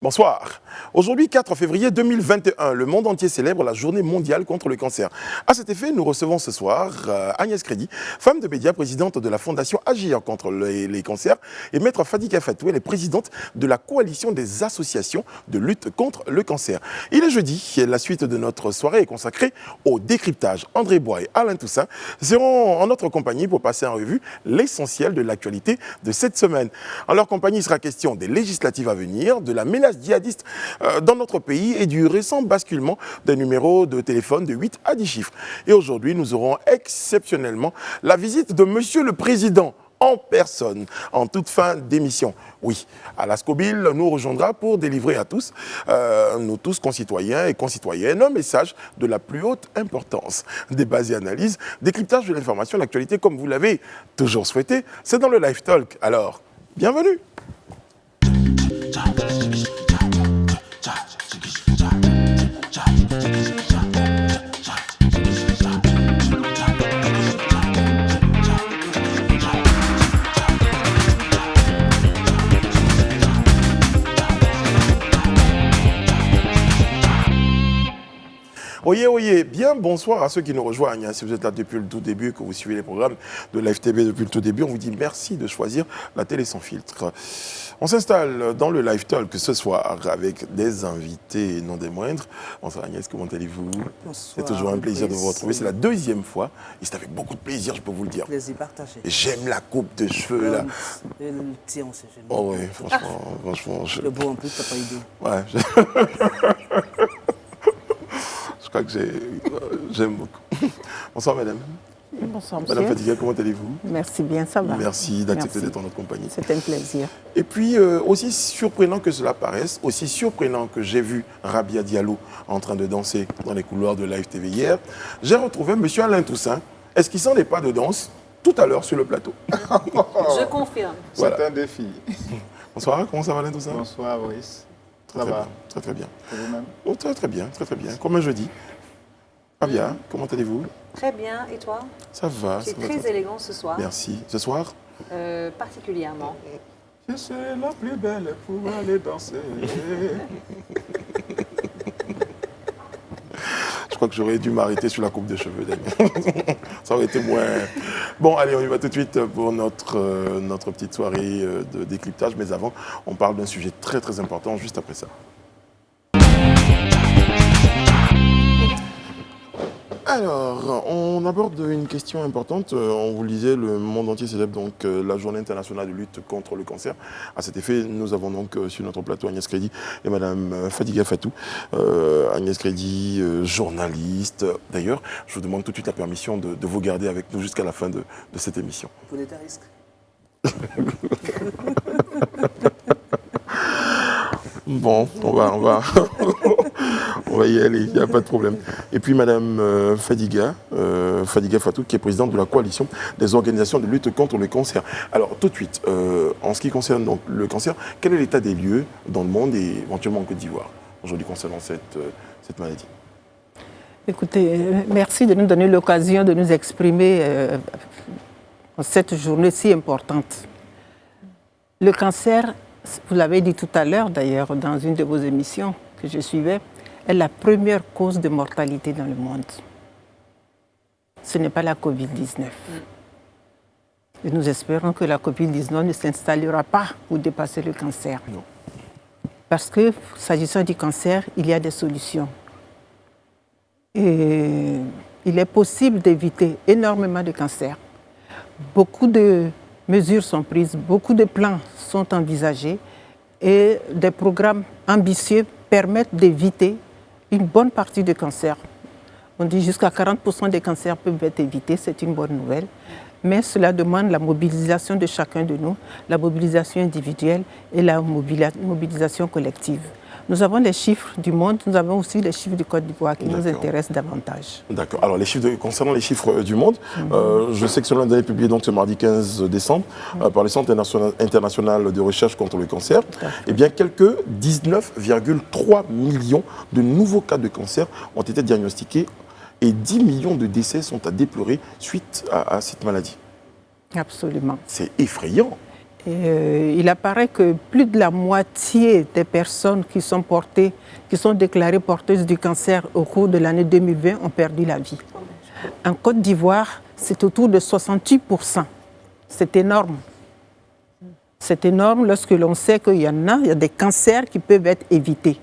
Bonsoir. Aujourd'hui, 4 février 2021, le monde entier célèbre la journée mondiale contre le cancer. À cet effet, nous recevons ce soir Agnès Crédy, femme de médias, présidente de la Fondation Agir contre les cancers, et maître Fadiga Fatou, elle est présidente de la coalition des associations de lutte contre le cancer. Il est jeudi, et la suite de notre soirée est consacrée au décryptage. André Bois et Alain Toussaint seront en notre compagnie pour passer en revue l'essentiel de l'actualité de cette semaine. En leur compagnie, il sera question des législatives à venir, de la menace djihadistes dans notre pays et du récent basculement des numéros de téléphone de 8 à 10 chiffres. Et aujourd'hui, nous aurons exceptionnellement la visite de Monsieur le Président en personne, en toute fin d'émission. Oui, Alascobil nous rejoindra pour délivrer à tous, nous tous concitoyens et concitoyennes, un message de la plus haute importance. Débats et analyses, décryptage de l'information, l'actualité comme vous l'avez toujours souhaité, c'est dans le Live Talk. Alors, bienvenue. Oyez, bien bonsoir à ceux qui nous rejoignent. Si vous êtes là depuis le tout début, que vous suivez les programmes de l'AFTV depuis le tout début, on vous dit merci de choisir la télé sans filtre. On s'installe dans le Live Talk ce soir avec des invités non des moindres. Bonsoir Agnès, comment allez-vous? Bonsoir. C'est toujours un plaisir de vous retrouver. C'est la deuxième fois et c'est avec beaucoup de plaisir, je peux vous le dire. Plaisir partagé. J'aime la coupe de cheveux là. Le tien, on sait jamais. Oh oui, franchement. Le beau en plus, t'as pas idée. Ouais. Je crois que j'aime beaucoup. Bonsoir madame. Bonsoir monsieur. Madame Fadiga, comment allez-vous? Merci bien, ça va. Merci d'accepter d'être en notre compagnie. C'est un plaisir. Et puis, aussi surprenant que cela paraisse, aussi surprenant que j'ai vu Rabia Diallo en train de danser dans les couloirs de Live TV hier, j'ai retrouvé monsieur Alain Toussaint. Est-ce qu'il s'en est pas de danse tout à l'heure sur le plateau? Je confirme. Voilà. C'est un défi. Bonsoir, comment ça va Alain Toussaint? Bonsoir, Boris. Très bien. Et vous-même? Oh, très bien. Comme un jeudi. Rabia, comment allez-vous? Très bien. Et toi? Ça va. Tu es très élégant ce soir. Merci. Ce soir? Particulièrement. Je suis la plus belle pour aller danser. Je crois que j'aurais dû m'arrêter sur la coupe de cheveux. Ça aurait été moins... Bon, allez, on y va tout de suite pour notre petite soirée de décryptage. Mais avant, on parle d'un sujet très très important juste après ça. Alors, on aborde une question importante. On vous le disait, le monde entier célèbre donc la journée internationale de lutte contre le cancer. À cet effet, nous avons donc sur notre plateau Agnès Crédy et madame Fadiga Fatou. Agnès Crédy, journaliste. D'ailleurs, je vous demande tout de suite la permission de vous garder avec nous jusqu'à la fin de cette émission. Pour des risques. Bon, on va y aller, il n'y a pas de problème. Et puis Madame Fadiga Fatou, qui est présidente de la coalition des organisations de lutte contre le cancer. Alors tout de suite, en ce qui concerne donc, le cancer, quel est l'état des lieux dans le monde et éventuellement en Côte d'Ivoire aujourd'hui concernant cette maladie? Écoutez, merci de nous donner l'occasion de nous exprimer en cette journée si importante. Le cancer, vous l'avez dit tout à l'heure d'ailleurs dans une de vos émissions que je suivais, est la première cause de mortalité dans le monde. Ce n'est pas la Covid-19. Et nous espérons que la Covid-19 ne s'installera pas pour dépasser le cancer. Non. Parce que, s'agissant du cancer, il y a des solutions. Et il est possible d'éviter énormément de cancers. Beaucoup de mesures sont prises, beaucoup de plans sont envisagés et des programmes ambitieux permettent d'éviter une bonne partie des cancers. On dit jusqu'à 40% des cancers peuvent être évités, c'est une bonne nouvelle. Mais cela demande la mobilisation de chacun de nous, la mobilisation individuelle et la mobilisation collective. Nous avons les chiffres du monde, nous avons aussi les chiffres du Côte d'Ivoire qui nous intéressent davantage. D'accord. Alors, concernant les chiffres du monde, je sais que selon les données publiées donc, ce mardi 15 décembre par le Centre international de recherche contre le cancer, eh bien, quelques 19,3 millions de nouveaux cas de cancer ont été diagnostiqués et 10 millions de décès sont à déplorer suite à cette maladie. Absolument. C'est effrayant. Et, il apparaît que plus de la moitié des personnes qui sont déclarées porteuses du cancer au cours de l'année 2020 ont perdu la vie. En Côte d'Ivoire, c'est autour de 68%. C'est énorme. C'est énorme lorsque l'on sait qu'il y a des cancers qui peuvent être évités.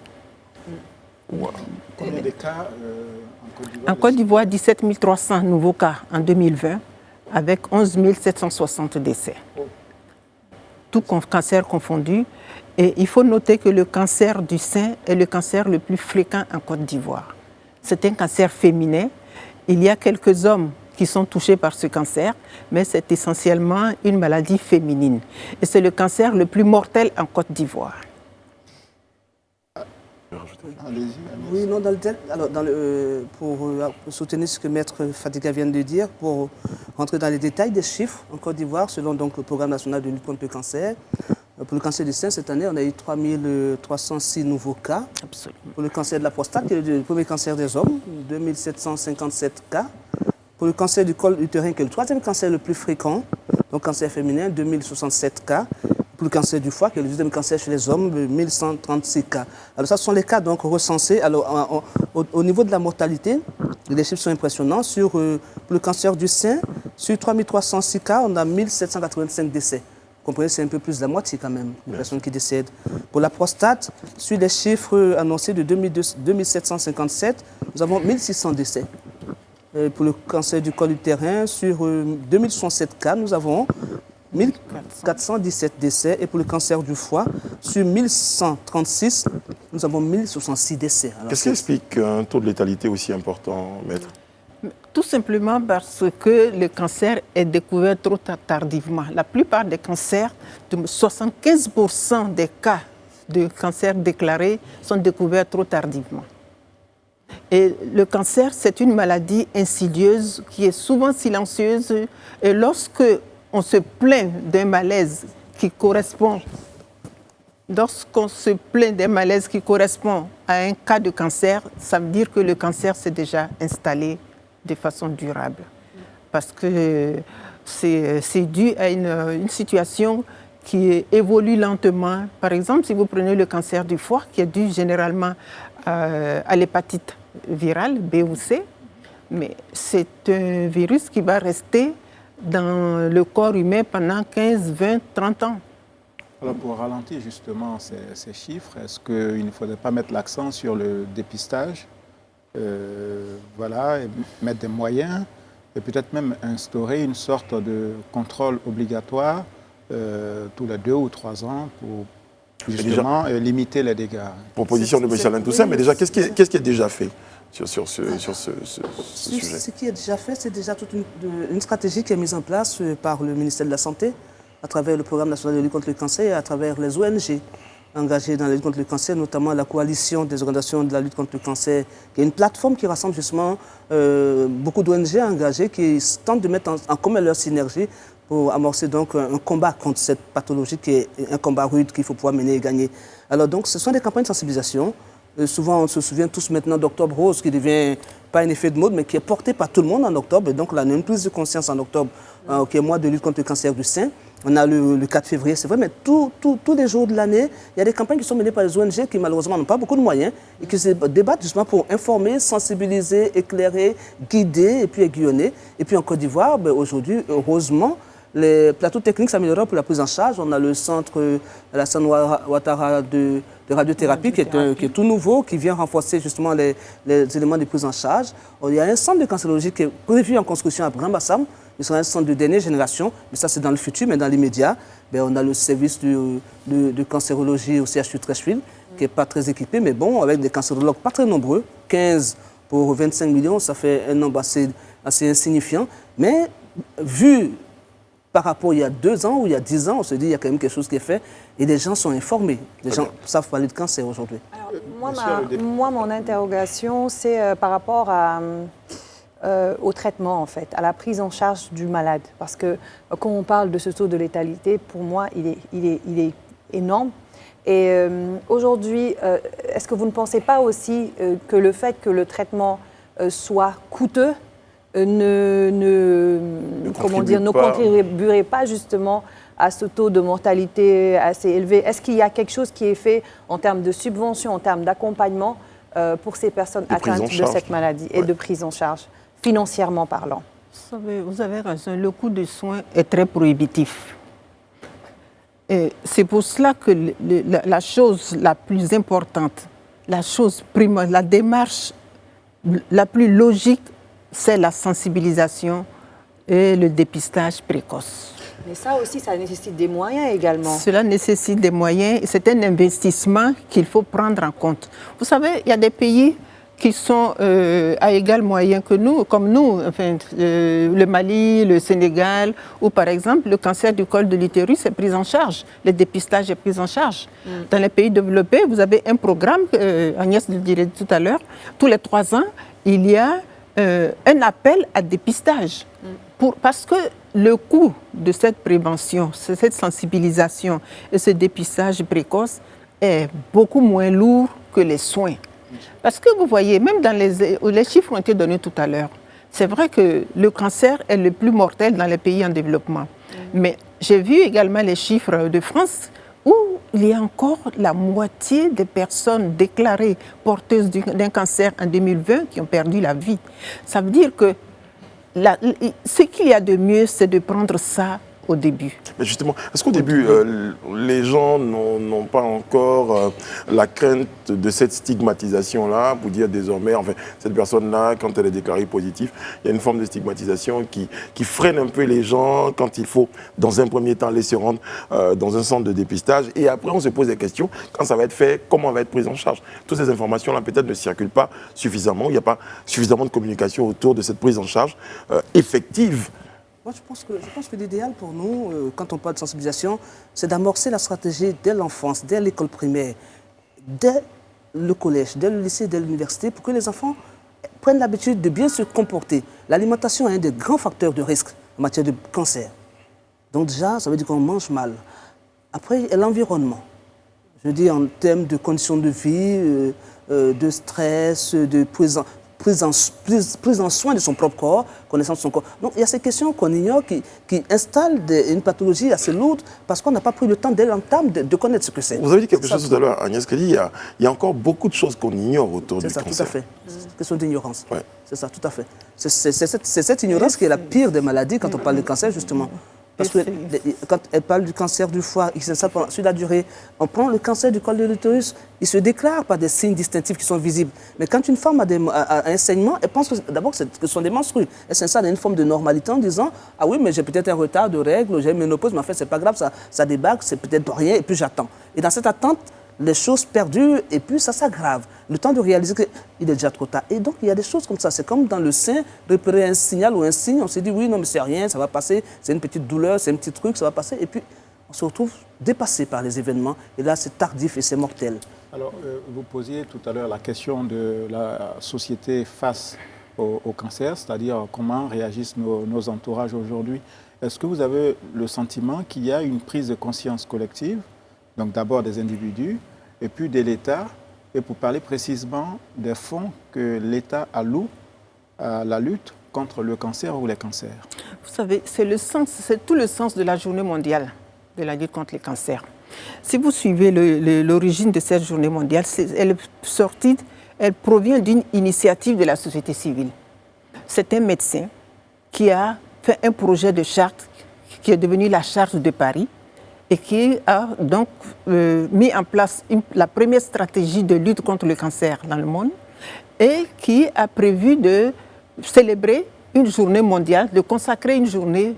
Wow. Combien de cas en Côte d'Ivoire? En Côte d'Ivoire, 17 300 nouveaux cas en 2020, avec 11 760 décès. Tout cancer confondu. Et il faut noter que le cancer du sein est le cancer le plus fréquent en Côte d'Ivoire. C'est un cancer féminin. Il y a quelques hommes qui sont touchés par ce cancer, mais c'est essentiellement une maladie féminine. Et c'est le cancer le plus mortel en Côte d'Ivoire. Allez-y. Oui, non, pour soutenir ce que Maître Fadiga vient de dire, pour rentrer dans les détails des chiffres, en Côte d'Ivoire, selon donc, le Programme national de lutte contre le cancer, pour le cancer du sein, cette année, on a eu 3306 nouveaux cas. Absolument. Pour le cancer de la prostate, qui est le premier cancer des hommes, 2757 cas. Pour le cancer du col utérin, qui est le troisième cancer le plus fréquent, donc cancer féminin, 2067 cas. Pour le cancer du foie, qui est le deuxième cancer chez les hommes, 1136 cas. Alors ça, ce sont les cas donc, recensés. Alors, au niveau de la mortalité, les chiffres sont impressionnants. Pour le cancer du sein, sur 3306 cas, on a 1785 décès. Vous comprenez, c'est un peu plus de la moitié quand même, de personnes qui décèdent. Pour la prostate, sur les chiffres annoncés de 2757, nous avons 1600 décès. Pour le cancer du col utérin, sur 2067 cas, nous avons 1417 décès. Et pour le cancer du foie, sur 1136, nous avons 1066 décès. Qu'est-ce qui explique un taux de létalité aussi important, Maître? Tout simplement parce que le cancer est découvert trop tardivement. La plupart des cancers, 75% des cas de cancer déclarés sont découverts trop tardivement. Et le cancer, c'est une maladie insidieuse qui est souvent silencieuse. Et lorsque on se plaint d'un malaise qui correspond, à un cas de cancer, ça veut dire que le cancer s'est déjà installé de façon durable. Parce que c'est dû à une situation qui évolue lentement. Par exemple, si vous prenez le cancer du foie, qui est dû généralement à l'hépatite virale, B ou C, mais c'est un virus qui va rester dans le corps humain pendant 15, 20, 30 ans. Alors pour ralentir justement ces chiffres, est-ce qu'il ne faudrait pas mettre l'accent sur le dépistage, voilà, et mettre des moyens et peut-être même instaurer une sorte de contrôle obligatoire tous les 2 ou 3 ans pour justement limiter les dégâts. Proposition de M. Alain Toussaint, mais déjà, qu'est-ce qui est déjà fait sur ce sujet? Ce qui est déjà fait, c'est déjà toute une stratégie qui est mise en place par le ministère de la Santé, à travers le Programme national de lutte contre le cancer et à travers les ONG engagées dans la lutte contre le cancer, notamment la coalition des organisations de la lutte contre le cancer, qui est une plateforme qui rassemble justement beaucoup d'ONG engagées qui tentent de mettre en commun leur synergie pour amorcer donc un combat contre cette pathologie qui est un combat rude qu'il faut pouvoir mener et gagner. Alors donc, ce sont des campagnes de sensibilisation. Souvent, on se souvient tous maintenant d'Octobre Rose, qui devient pas un effet de mode, mais qui est porté par tout le monde en octobre. Et donc, là, on a une prise de conscience en octobre, qui est mois de lutte contre le cancer du sein. On a le 4 février, c'est vrai, mais tous les jours de l'année, il y a des campagnes qui sont menées par les ONG qui, malheureusement, n'ont pas beaucoup de moyens et qui se débattent justement pour informer, sensibiliser, écairer, guider et puis aiguillonner. Et puis, en Côte d'Ivoire, aujourd'hui, heureusement, les plateaux techniques s'améliorent pour la prise en charge. On a le centre Alassane Ouattara de radiothérapie qui est tout nouveau, qui vient renforcer justement les éléments de prise en charge. Il y a un centre de cancérologie qui est prévu en construction à Grand-Bassam. Il sera un centre de dernière génération, mais ça c'est dans le futur, mais dans l'immédiat, on a le service de cancérologie au CHU Treichville, qui n'est pas très équipé, mais bon, avec des cancérologues pas très nombreux, 15 pour 25 millions, ça fait un nombre assez insignifiant. Mais vu par rapport à il y a 2 ans ou il y a 10 ans, on se dit qu'il y a quand même quelque chose qui est fait et les gens sont informés. Les gens savent parler de cancer aujourd'hui. Moi, mon interrogation, c'est par rapport au traitement, en fait, à la prise en charge du malade. Parce que quand on parle de ce taux de létalité, pour moi, il est énorme. Et aujourd'hui, est-ce que vous ne pensez pas aussi que le fait que le traitement soit coûteux ne contribuerait pas justement à ce taux de mortalité assez élevé? Est-ce qu'il y a quelque chose qui est fait en termes de subvention, en termes d'accompagnement pour ces personnes atteintes de cette maladie et de prise en charge, financièrement parlant? Vous avez raison, le coût des soins est très prohibitif. Et c'est pour cela que la chose la plus importante, la chose primordiale, la démarche la plus logique, c'est la sensibilisation et le dépistage précoce. Mais ça aussi, ça nécessite des moyens également. Cela nécessite des moyens. C'est un investissement qu'il faut prendre en compte. Vous savez, il y a des pays qui sont à égal moyen que nous, comme nous, enfin, le Mali, le Sénégal, où par exemple le cancer du col de l'utérus est pris en charge, le dépistage est pris en charge. Dans les pays développés, vous avez un programme, Agnès le dirait tout à l'heure, tous les 3 ans, il y a un appel à dépistage. Parce que le coût de cette prévention, cette sensibilisation et ce dépistage précoce est beaucoup moins lourd que les soins. Parce que vous voyez, même dans les chiffres ont été donnés tout à l'heure, c'est vrai que le cancer est le plus mortel dans les pays en développement. Mais j'ai vu également les chiffres de France où il y a encore la moitié des personnes déclarées porteuses d'un cancer en 2020 qui ont perdu la vie. Ça veut dire que ce qu'il y a de mieux, c'est de prendre ça au début. Mais justement, est-ce qu'au début, les gens n'ont pas encore la crainte de cette stigmatisation-là pour dire désormais, enfin, cette personne-là, quand elle est déclarée positive, il y a une forme de stigmatisation qui freine un peu les gens quand il faut, dans un premier temps, aller se rendre dans un centre de dépistage. Et après, on se pose des questions. Quand ça va être fait, comment va être prise en charge? Toutes ces informations-là, peut-être, ne circulent pas suffisamment. Il n'y a pas suffisamment de communication autour de cette prise en charge effective. Moi, je pense que l'idéal pour nous, quand on parle de sensibilisation, c'est d'amorcer la stratégie dès l'enfance, dès l'école primaire, dès le collège, dès le lycée, dès l'université, pour que les enfants prennent l'habitude de bien se comporter. L'alimentation est un des grands facteurs de risque en matière de cancer. Donc déjà, ça veut dire qu'on mange mal. Après, il y a l'environnement. Je dis en termes de conditions de vie, de stress, de prise en soin de son propre corps, connaissance de son corps. Donc il y a ces questions qu'on ignore qui installent une pathologie assez lourde parce qu'on n'a pas pris le temps dès l'entame de connaître ce que c'est. Vous avez dit quelque chose tout à l'heure, Agnès Crédit, il y a encore beaucoup de choses qu'on ignore autour du cancer. C'est ça, tout à fait. C'est une question d'ignorance. Ouais. C'est ça, tout à fait. C'est cette ignorance qui est la pire des maladies quand on parle de cancer, justement. Parce que quand elle parle du cancer du foie, sur la durée, on prend le cancer du col de l'utérus, il se déclare par des signes distinctifs qui sont visibles. Mais quand une femme a un saignement, elle pense que d'abord que ce sont des menstrues. Elle s'installe dans une forme de normalité en disant « Ah oui, mais j'ai peut-être un retard de règles, j'ai une ménopause, mais en fait, c'est pas grave, ça débarque, c'est peut-être rien, et puis j'attends. » Et dans cette attente, les choses perdurent et puis ça s'aggrave. Le temps de réaliser qu'il est déjà trop tard. Et donc, il y a des choses comme ça. C'est comme dans le sein, repérer un signal ou un signe, on se dit oui, non, mais c'est rien, ça va passer, c'est une petite douleur, c'est un petit truc, ça va passer. Et puis, on se retrouve dépassé par les événements. Et là, c'est tardif et c'est mortel. Alors, vous posiez tout à l'heure la question de la société face au cancer, c'est-à-dire comment réagissent nos entourages aujourd'hui. Est-ce que vous avez le sentiment qu'il y a une prise de conscience collective, donc d'abord des individus, et puis de l'État, et pour parler précisément des fonds que l'État alloue à la lutte contre le cancer ou les cancers? Vous savez, c'est tout le sens de la journée mondiale de la lutte contre les cancers. Si vous suivez l'origine de cette journée mondiale, elle provient d'une initiative de la société civile. C'est un médecin qui a fait un projet de charte qui est devenu la Charte de Paris, et qui a donc mis en place la première stratégie de lutte contre le cancer dans le monde et qui a prévu de célébrer une journée mondiale, de consacrer une journée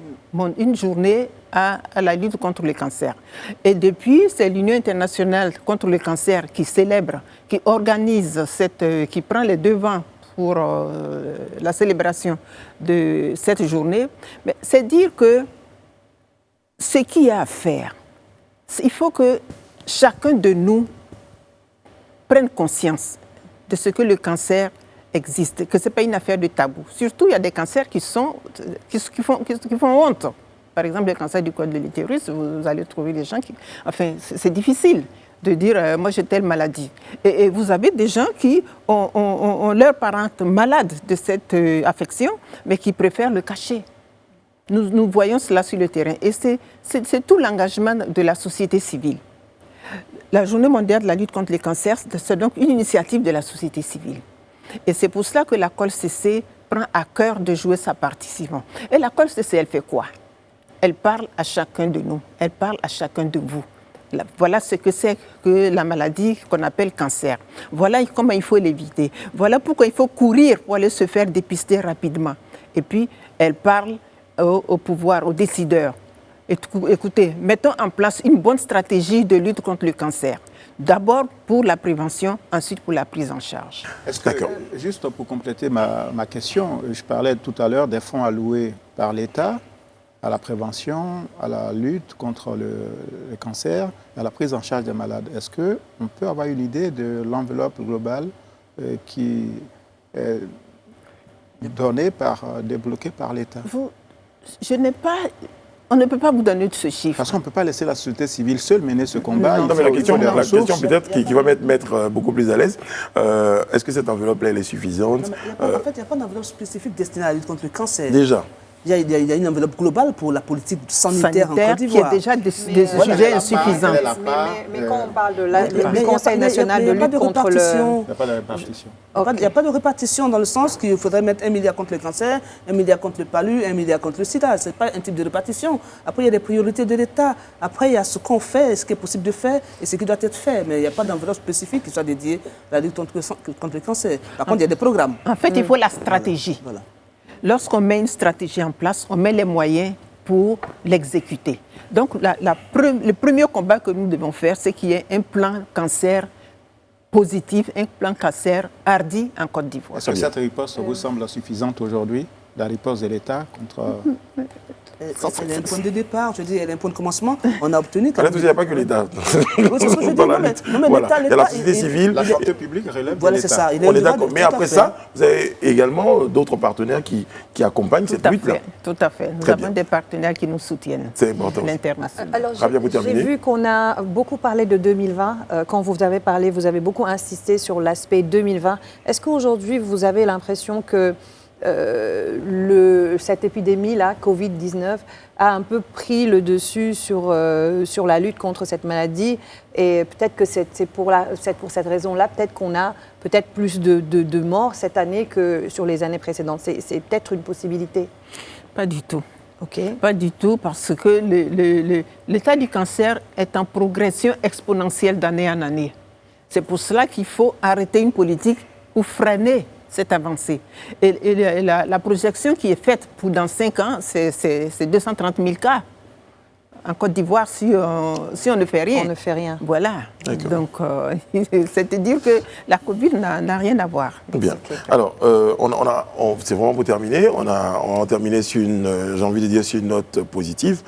à la lutte contre le cancer. Et depuis, c'est l'Union internationale contre le cancer qui célèbre, qui organise, qui prend les devants pour la célébration de cette journée. Mais c'est dire que ce qu'il y a à faire, il faut que chacun de nous prenne conscience de ce que le cancer existe, que ce n'est pas une affaire de tabou. Surtout, il y a des cancers qui font honte. Par exemple, le cancer du col de l'utérus, vous allez trouver des gens qui... Enfin, c'est difficile de dire moi j'ai telle maladie. Et vous avez des gens qui ont leurs parents malades de cette affection, mais qui préfèrent le cacher. Nous voyons cela sur le terrain. Et c'est tout l'engagement de la société civile. La Journée mondiale de la lutte contre les cancers, c'est donc une initiative de la société civile. Et c'est pour cela que la COL-CC prend à cœur de jouer sa partition. Et la COL-CC, elle fait quoi? Elle parle à chacun de nous, elle parle à chacun de vous. Voilà ce que c'est que la maladie qu'on appelle cancer. Voilà comment il faut l'éviter. Voilà pourquoi il faut courir pour aller se faire dépister rapidement. Et puis, elle parle au pouvoir, aux décideurs. Écoutez, mettons en place une bonne stratégie de lutte contre le cancer. D'abord pour la prévention, ensuite pour la prise en charge. Est-ce que, juste pour compléter ma question, je parlais tout à l'heure des fonds alloués par l'État à la prévention, à la lutte contre le cancer, à la prise en charge des malades. Est-ce qu'on peut avoir une idée de l'enveloppe globale qui est débloquée par l'État? On ne peut pas vous donner de ce chiffre. Parce qu'on ne peut pas laisser la société civile seule mener ce combat. Non, mais la question peut-être qui va mettre beaucoup plus à l'aise, est-ce que cette enveloppe-là, elle est suffisante? En fait, il n'y a pas d'enveloppe spécifique destinée à la lutte contre le cancer. Déjà. Il y a une enveloppe globale pour la politique sanitaire en Côte d'Ivoire. Qui est déjà des sujets insuffisants. Mais quand on parle du Conseil national de lutte contre le... Il n'y a pas de répartition. Il n'y a pas de répartition dans le sens qu'il faudrait mettre 1 milliard contre le cancer, 1 milliard contre le palu, 1 milliard contre le sida. Ce n'est pas un type de répartition. Après, il y a des priorités de l'État. Après, il y a ce qu'on fait, ce qui est possible de faire et ce qui doit être fait. Mais il n'y a pas d'enveloppe spécifique qui soit dédiée à la lutte contre le cancer. Par contre, il y a des programmes. En fait, il faut la stratégie. Voilà. Lorsqu'on met une stratégie en place, on met les moyens pour l'exécuter. Donc, le premier combat que nous devons faire, c'est qu'il y ait un plan cancer positif, un plan cancer hardi en Côte d'Ivoire. Est-ce que cette riposte vous semble suffisante aujourd'hui, la riposte de l'État contre... Elle est un point de départ, je dis, elle est un point de commencement. On a obtenu... Il n'y a pas que l'État. Oui, c'est ce que je dis. Il y a la société civile. La santé publique relève de l'État. Voilà, c'est ça. On est d'accord. Mais après ça, vous avez également d'autres partenaires qui accompagnent cette lutte-là. Tout à fait. Nous avons des partenaires qui nous soutiennent. C'est important. L'international. Alors, j'ai vu qu'on a beaucoup parlé de 2020. Quand vous avez parlé, vous avez beaucoup insisté sur l'aspect 2020. Est-ce qu'aujourd'hui, vous avez l'impression que cette épidémie-là, Covid-19, a un peu pris le dessus sur la lutte contre cette maladie? Et peut-être que c'est pour cette raison-là, peut-être qu'on a peut-être plus de morts cette année que sur les années précédentes. C'est peut-être une possibilité? Pas du tout. OK. Pas du tout, parce que l'état du cancer est en progression exponentielle d'année en année. C'est pour cela qu'il faut arrêter une politique pour freiner cette avancée. Et la projection qui est faite pour dans 5 ans, c'est 230 000 cas. En Côte d'Ivoire, si on ne fait rien. On ne fait rien. Voilà. Donc, c'est-à-dire que la Covid n'a rien à voir. Bien. Alors, c'est vraiment pour terminer. On a terminé sur j'ai envie de dire, sur une note positive.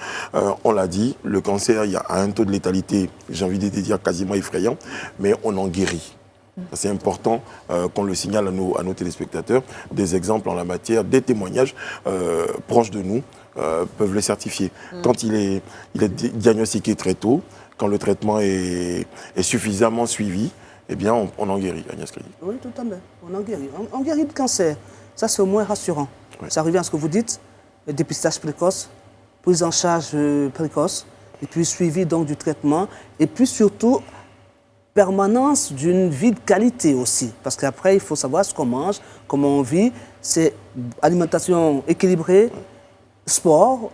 On l'a dit, le cancer, il y a un taux de létalité, j'ai envie de dire, quasiment effrayant, mais on en guérit. C'est important qu'on le signale à nos téléspectateurs. Des exemples en la matière, des témoignages proches de nous peuvent le certifier. Quand il est diagnostiqué très tôt, quand le traitement est suffisamment suivi, eh bien, on en guérit, Agnès Crédit. Oui, tout à fait. On en guérit. On guérit le cancer. Ça, c'est au moins rassurant. Oui. Ça revient à ce que vous dites, le dépistage précoce, prise en charge précoce, et puis suivi donc du traitement, et puis surtout permanence d'une vie de qualité aussi. Parce qu'après, il faut savoir ce qu'on mange, comment on vit. C'est alimentation équilibrée, sport,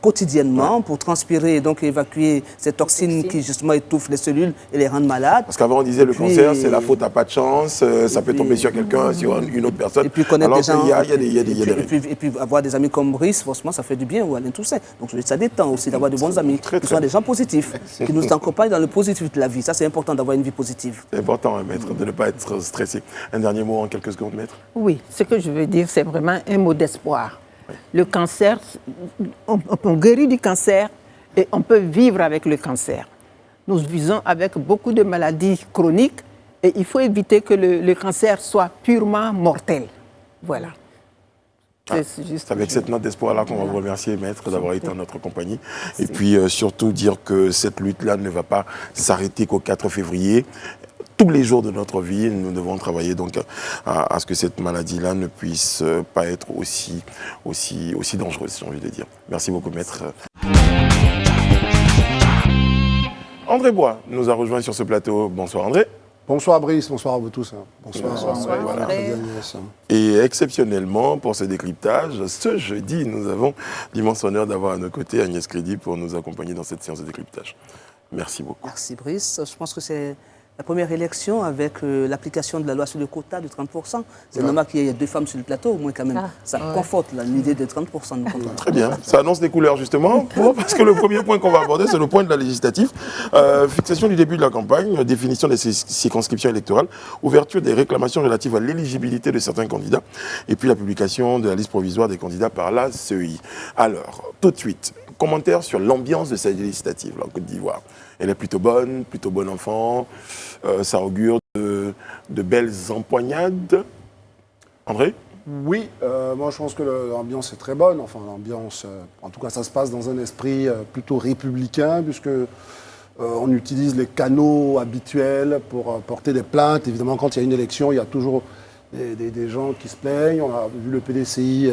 quotidiennement pour transpirer et donc évacuer ces toxines qui justement étouffent les cellules et les rendent malades. Parce qu'avant on disait le cancer c'est la faute à pas de chance, ça peut tomber sur quelqu'un, sur une autre personne. Et puis connaître des gens. Et puis avoir des amis comme Brice, forcément ça fait du bien, ou Alain Toussaint. Donc ça détend aussi d'avoir de bons amis, qui sont des gens positifs, qui nous accompagnent dans le positif de la vie. Ça c'est important d'avoir une vie positive. C'est important, maître, de ne pas être stressé. Un dernier mot en quelques secondes, maître. Oui, ce que je veux dire c'est vraiment un mot d'espoir. Le cancer, on guérit du cancer et on peut vivre avec le cancer. Nous vivons avec beaucoup de maladies chroniques et il faut éviter que le cancer soit purement mortel. Voilà. C'est avec cette note d'espoir-là qu'on va vous remercier, maître, d'avoir été en notre compagnie. Merci. Et puis surtout dire que cette lutte-là ne va pas s'arrêter qu'au 4 février. tous les jours de notre vie, nous devons travailler donc à ce que cette maladie-là ne puisse pas être aussi dangereuse, j'ai envie de dire. Merci beaucoup, maître. André Bois nous a rejoint sur ce plateau. Bonsoir André. Bonsoir Brice, bonsoir à vous tous. Bonsoir André. Et exceptionnellement, pour ce décryptage, ce jeudi, nous avons l'immense honneur d'avoir à nos côtés Agnès Crédy pour nous accompagner dans cette séance de décryptage. Merci beaucoup. Merci Brice. Je pense que c'est la première élection avec l'application de la loi sur le quota de 30%. C'est normal qu'il y ait 2 femmes sur le plateau, au moins quand même. Ça conforte l'idée de 30%. Très bien. Ça annonce des couleurs justement, parce que le premier point qu'on va aborder, c'est le point de la législative. Fixation du début de la campagne, définition des circonscriptions électorales, ouverture des réclamations relatives à l'éligibilité de certains candidats, et puis la publication de la liste provisoire des candidats par la CEI. Alors, tout de suite, commentaire sur l'ambiance de cette législative là, en Côte d'Ivoire. Elle est plutôt bon enfant, ça augure de belles empoignades. André ? Oui, moi je pense que l'ambiance est très bonne. Enfin, l'ambiance, en tout cas, ça se passe dans un esprit plutôt républicain, puisque on utilise les canaux habituels pour porter des plaintes. Évidemment, quand il y a une élection, il y a toujours des gens qui se plaignent. On a vu le PDCI...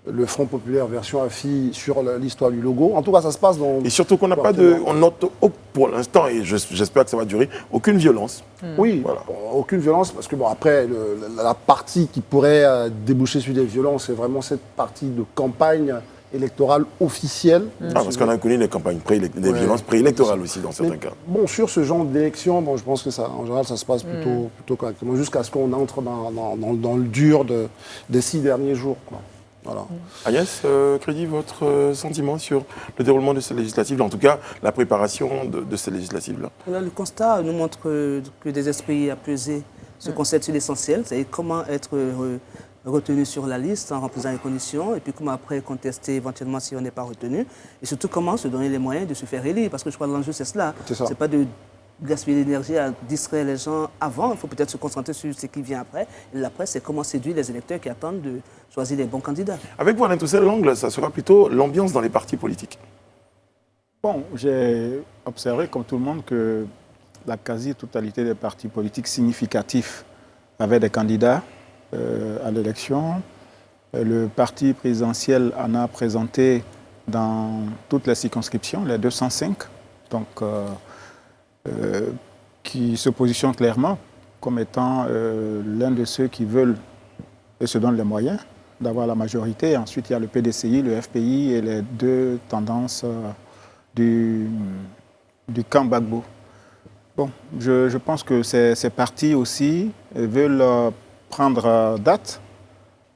le Front populaire version AFI sur l'histoire du logo. En tout cas, ça se passe dans... Et surtout qu'on n'a pas on note pour l'instant, et j'espère que ça va durer, aucune violence. Oui, voilà. Aucune violence, parce que bon, après, la partie qui pourrait déboucher sur des violences, c'est vraiment cette partie de campagne électorale officielle. Parce qu'on a connu des campagnes, des violences préélectorales aussi dans certains cas. Bon, sur ce genre d'élection, bon, je pense que ça, en général, ça se passe plutôt correctement, jusqu'à ce qu'on entre dans le dur des 6 derniers jours, quoi. Voilà. Agnès, Crédy, votre sentiment sur le déroulement de cette législative, en tout cas la préparation de cette législative-là? Le constat nous montre que des esprits apaisés se concentrent sur l'essentiel, c'est-à-dire comment être retenu sur la liste en remplissant les conditions, et puis comment après contester éventuellement si on n'est pas retenu, et surtout comment se donner les moyens de se faire élire, parce que je crois que l'enjeu c'est cela, c'est pas de gaspiller l'énergie à distraire les gens avant, il faut peut-être se concentrer sur ce qui vient après. Et l'après, c'est comment séduire les électeurs qui attendent de choisir les bons candidats. Avec vous, Alain Toussel, l'angle, ça sera plutôt l'ambiance dans les partis politiques. Bon, j'ai observé, comme tout le monde, que la quasi-totalité des partis politiques significatifs avaient des candidats à l'élection. Le parti présidentiel en a présenté dans toutes les circonscriptions, les 205. Donc, qui se positionne clairement comme étant l'un de ceux qui veulent et se donnent les moyens d'avoir la majorité. Ensuite, il y a le PDCI, le FPI et les 2 tendances du camp Gbagbo. Bon, je pense que ces partis aussi veulent prendre date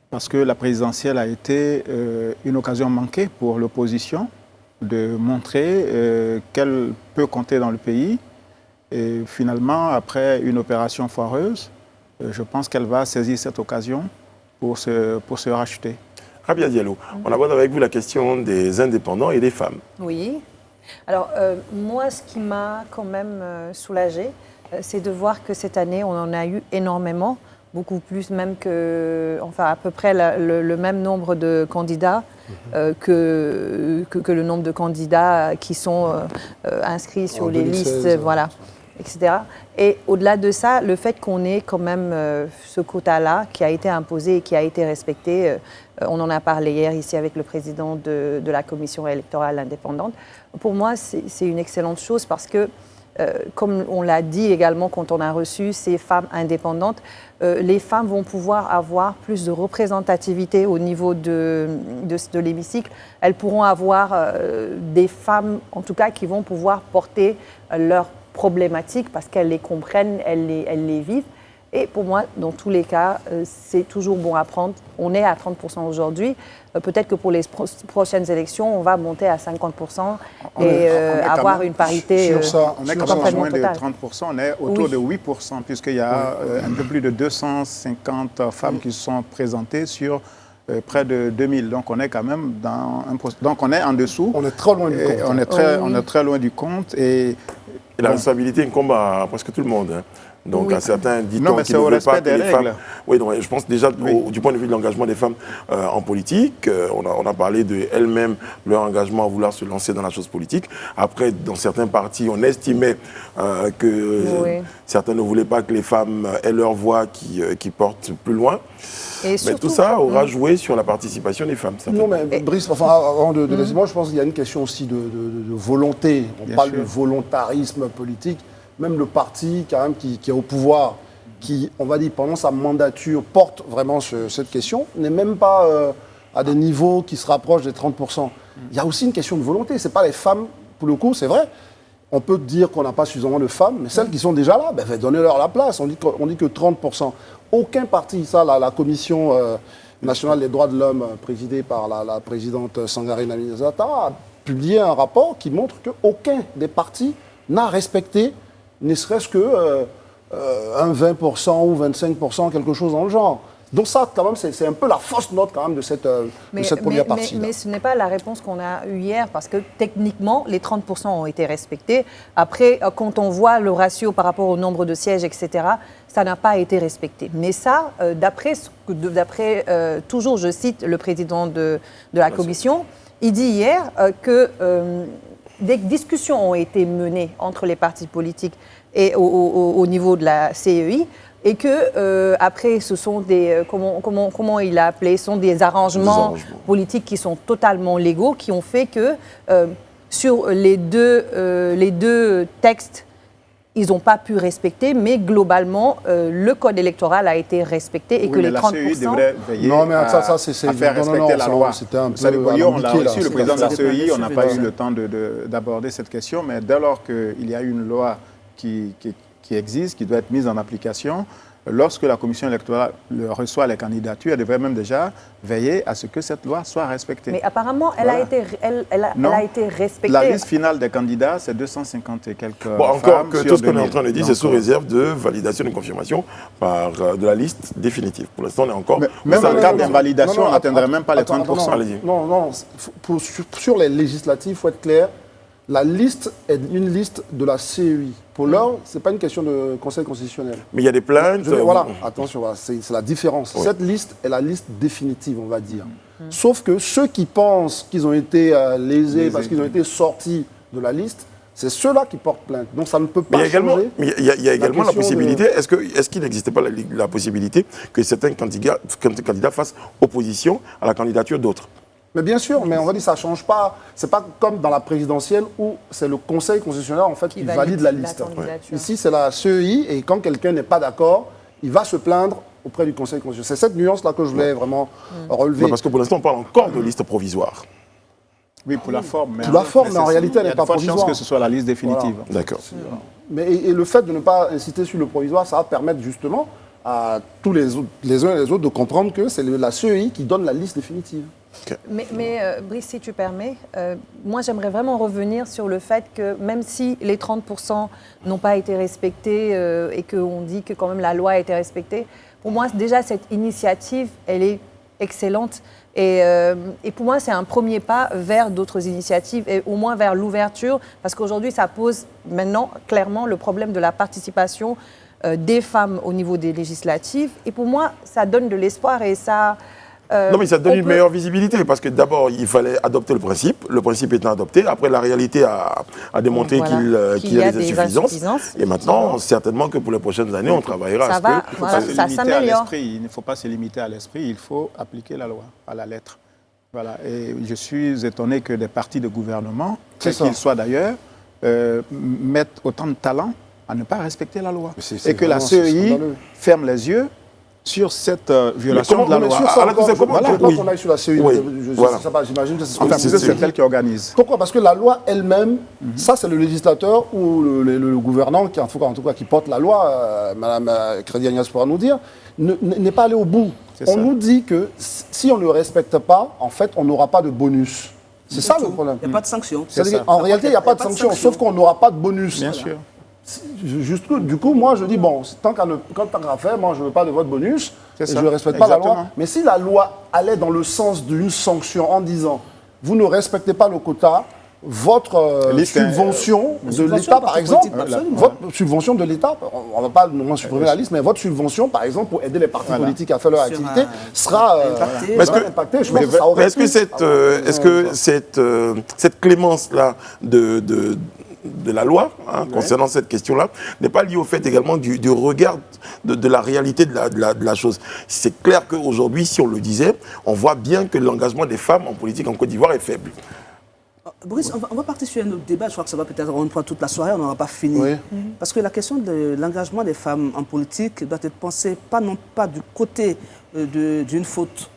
parce que la présidentielle a été une occasion manquée pour l'opposition de montrer qu'elle peut compter dans le pays. Et finalement, après une opération foireuse, je pense qu'elle va saisir cette occasion pour se racheter. Rabia Diallo, on aborde avec vous la question des indépendants et des femmes. Oui. Alors, moi, ce qui m'a quand même soulagée, c'est de voir que cette année, on en a eu énormément, beaucoup plus même que, enfin, à peu près le même nombre de candidats que le nombre de candidats qui sont inscrits sur les 2016, listes, voilà, etc. Et au-delà de ça, le fait qu'on ait quand même ce quota-là qui a été imposé et qui a été respecté, on en a parlé hier ici avec le président de la commission électorale indépendante. Pour moi, c'est une excellente chose parce que, comme on l'a dit également quand on a reçu ces femmes indépendantes, les femmes vont pouvoir avoir plus de représentativité au niveau de l'hémicycle. Elles pourront avoir des femmes, en tout cas, qui vont pouvoir porter leurs problématiques parce qu'elles les comprennent, elles les vivent. Et pour moi, dans tous les cas, c'est toujours bon à prendre. On est à 30% aujourd'hui. Peut-être que pour les prochaines élections, on va monter à 50% et avoir une parité sur ça, on est quand même moins de totale. 30%, on est autour de 8%, puisqu'il y a un peu plus de 250 femmes qui se sont présentées sur près de 2000. Donc on est quand même donc on est en dessous. On est très loin du compte. On est très loin du compte. Et la responsabilité incombe à presque tout le monde. Hein. Donc, Oui. certains disent Non, mais qu'ils c'est ne au veulent pas respect que des les femmes... règles. Oui, donc, je pense déjà, du point de vue de l'engagement des femmes en politique, on a parlé d'elles-mêmes, leur engagement à vouloir se lancer dans la chose politique. Après, dans certains partis, on estimait que certains ne voulaient pas que les femmes aient leur voix qui porte plus loin. Et Mais surtout, tout ça aura joué sur la participation des femmes. Non, mais Brice, enfin, avant de laisser, moi, je pense qu'il y a une question aussi de volonté. On parle de volontarisme politique. Même le parti, quand même, qui est au pouvoir, qui, on va dire, pendant sa mandature, porte vraiment cette question, n'est même pas à des niveaux qui se rapprochent des 30%. Il y a aussi une question de volonté. Ce n'est pas les femmes, pour le coup, c'est vrai. On peut dire qu'on n'a pas suffisamment de femmes, mais celles qui sont déjà là, donnez-leur la place. On dit que 30%. Aucun parti, ça, la Commission nationale des droits de l'homme, présidée par la présidente Sangaré Naminazata, a publié un rapport qui montre qu'aucun des partis n'a respecté ne serait-ce que un 20% ou 25%, quelque chose dans le genre. Donc ça, quand même, c'est un peu la fausse note quand même de cette première partie. Mais ce n'est pas la réponse qu'on a eue hier, parce que techniquement, les 30% ont été respectés. Après, quand on voit le ratio par rapport au nombre de sièges, etc., ça n'a pas été respecté. Mais ça, d'après toujours, je cite le président de la commission, il dit hier que des discussions ont été menées entre les partis politiques et au niveau de la CEI, et que après, ce sont des comment il a appelé, ce sont des arrangements politiques qui sont totalement légaux, qui ont fait que sur les deux textes, ils n'ont pas pu respecter, mais globalement, le code électoral a été respecté et que les 30%... la CEI devrait veiller à faire respecter la loi. C'était un peu on l'a reçu, le président de la Ça CEI, on n'a pas eu le le temps d'aborder cette question, mais dès lors qu'il y a une loi qui existe, qui doit être mise en application, lorsque la commission électorale reçoit les candidatures, elle devrait même déjà veiller à ce que cette loi soit respectée. Mais apparemment, elle a été respectée. La liste finale des candidats, c'est 250 et quelques femmes. Encore que tout ce qu'on est 2000. en train de dire, c'est sous réserve de validation et de confirmation de la liste définitive. Pour l'instant, on est encore... Même en cas d'invalidation, on n'atteindrait même pas les 30%. Allez-y. Non, sur les législatives, il faut être clair. La liste est une liste de la CEI. Pour l'heure, ce n'est pas une question de Conseil constitutionnel. Mais il y a des plaintes... Voilà, attention, c'est la différence. Oui. Cette liste est la liste définitive, on va dire. Sauf que ceux qui pensent qu'ils ont été lésés parce qu'ils ont été sortis de la liste, c'est ceux-là qui portent plainte. Donc ça ne peut pas changer. Mais il y a également la possibilité, est-ce qu'il n'existait pas la possibilité que certains candidats fassent opposition à la candidature d'autres? Mais bien sûr, mais on va dire que ça ne change pas. Ce n'est pas comme dans la présidentielle où c'est le Conseil constitutionnel en fait, qui valide la liste. Ici, c'est la CEI et quand quelqu'un n'est pas d'accord, il va se plaindre auprès du Conseil constitutionnel. C'est cette nuance-là que je voulais vraiment relever. Non, parce que pour l'instant, on parle encore de liste provisoire. Oui, pour la forme. Pour la forme, mais en réalité, elle n'est pas provisoire. Il y a de fortes chances que ce soit la liste définitive. Voilà. D'accord. Mais et le fait de ne pas inciter sur le provisoire, ça va permettre justement à tous les uns et les autres de comprendre que c'est la CEI qui donne la liste définitive. Okay. Mais Brice, si tu permets, moi j'aimerais vraiment revenir sur le fait que même si les 30% n'ont pas été respectés et qu'on dit que quand même la loi a été respectée, pour moi déjà cette initiative, elle est excellente et pour moi c'est un premier pas vers d'autres initiatives et au moins vers l'ouverture parce qu'aujourd'hui ça pose maintenant clairement le problème de la participation des femmes au niveau des législatives et pour moi ça donne de l'espoir et ça... non, mais ça donne une meilleure visibilité parce que d'abord, il fallait adopter le principe étant adopté. Après, la réalité a démontré qu'il y a des insuffisances. Et maintenant, certainement que pour les prochaines années, on travaillera à ce que ça s'améliore. Il ne faut pas se limiter à l'esprit, il faut appliquer la loi à la lettre. Voilà. Et je suis étonné que des partis de gouvernement, quels qu'ils soient d'ailleurs, mettent autant de talent à ne pas respecter la loi. Et que la CEI ferme les yeux sur cette violation de la loi. Pourquoi qu'on aille sur la CEI? J'imagine que c'est elle qui organise. Pourquoi? Parce que la loi elle-même, ça c'est le législateur ou le gouvernant qui, en tout cas, qui porte la loi, Mme Crédit Agnès pourra nous dire, n'est pas allé au bout. On nous dit que si on ne le respecte pas, en fait, on n'aura pas de bonus. C'est ça le problème. Il n'y a pas de sanction. En réalité, il n'y a pas de sanction, sauf qu'on n'aura pas de bonus. Bien sûr. Du coup, moi, je dis, bon, tant qu'à faire, moi, je ne veux pas de votre bonus, et je ne respecte pas la loi. Mais si la loi allait dans le sens d'une sanction en disant, vous ne respectez pas le quota, votre subvention de l'État, par exemple, votre subvention de l'État, on ne va pas nous supprimer la liste, mais votre subvention, par exemple, pour aider les partis politiques à faire leur activité, sera impactée. Je pense que ça aurait est-ce que cette clémence-là de la loi, concernant cette question-là, n'est pas liée au fait également du regard de la réalité de la chose. C'est clair qu'aujourd'hui, si on le disait, on voit bien que l'engagement des femmes en politique en Côte d'Ivoire est faible. Brice, on va partir sur un autre débat. Je crois que ça va peut-être prendre toute la soirée, on n'aura pas fini. Oui. Parce que la question de l'engagement des femmes en politique doit être pensée non pas du côté d'une faute